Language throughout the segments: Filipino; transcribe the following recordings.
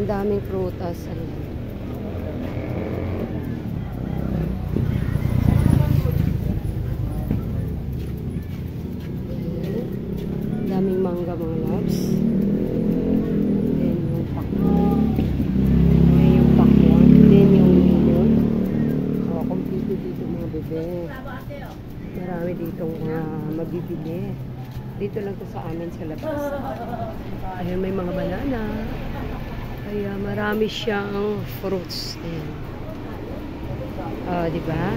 Ang daming prutas. Ayan. Ang daming mangga mga loves. Then yung pakwan. Ayan yung pakwan. Then yung milyon. O, kompleto dito mga bebe. Marami ditong mabibili. Dito lang to sa amin sa labas. Ayan, may mga banana. Kaya marami siyang fruits. Ayan. Diba?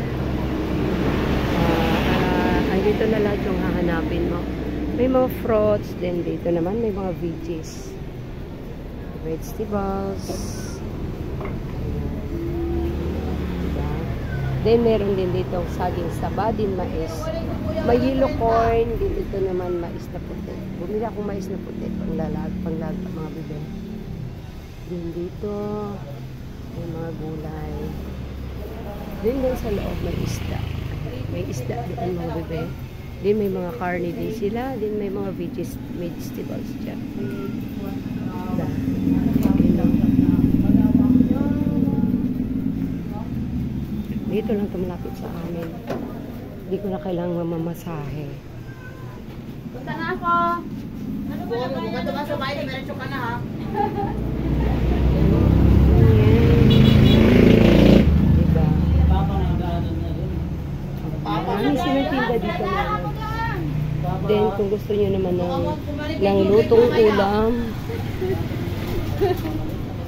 Dito na lahat yung hahanapin mo. May mga fruits. Then dito naman may mga veggies. Vegetables. Diba? Then meron din dito saging saba, din mais. May yellow corn. Din dito naman mais na puti. Bumili akong mais na puti. Panglalag mga bibig. Din dito may mga gulay. Din sa loob may isda. May isda doon mga bebe. Din may mga karne din sila. Din may mga vegetables dyan. Dito lang ito malapit sa amin. Hindi ko na kailangang mamamasahe. Punta na ako. Buka ka sa bahay. Meron ka na ha. Marami silang tinda dito na. Then, kung gusto nyo naman ng lutong ulam.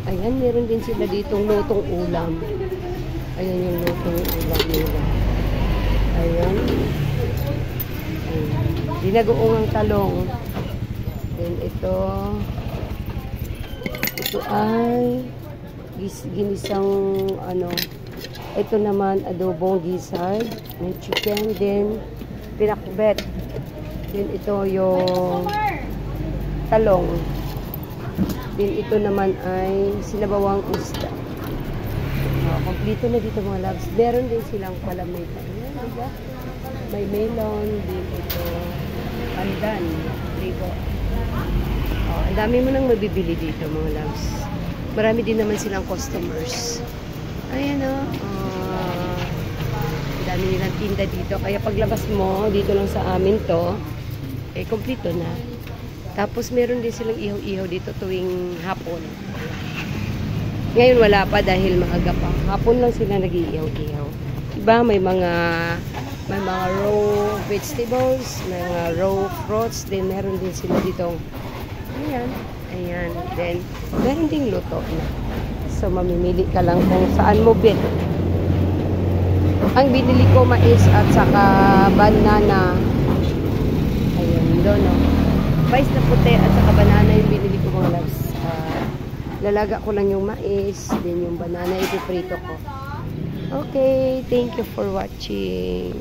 Ayan, meron din sila ditong lutong ulam. Ayan yung lutong ulam nila. Ayan. Dinagoong talong. Then, ito ay ginisang ito naman adobong gizzard ng chicken, then pinakbet, then ito yung talong, then ito naman ay sinabawang isda. Kompleto na dito mga loves. Meron din silang palamita. Ayan, diba? May melon, din ito pandan, trigo. Ang dami mo nang mabibili dito mga loves. Marami din naman silang customers. Ayan o. Dami nilang tinda dito. Kaya paglabas mo, dito lang sa amin to, kompleto na. Tapos meron din silang ihaw-ihaw dito tuwing hapon. Ngayon wala pa dahil maaga pa. Hapon lang sila nag-iihaw-ihaw. Diba? May mga raw vegetables, may mga raw fruits. Then meron din sila dito. Ayan. Ayan. Then meron ding luto na. So mamimili ka lang kung saan mo bin. Ang binili ko mais at saka banana. Ayan, doon no. Mais na puti at saka banana yung binili ko mga loves. Lalaga ko lang yung mais, then yung banana ipiprito ko. Okay, thank you for watching.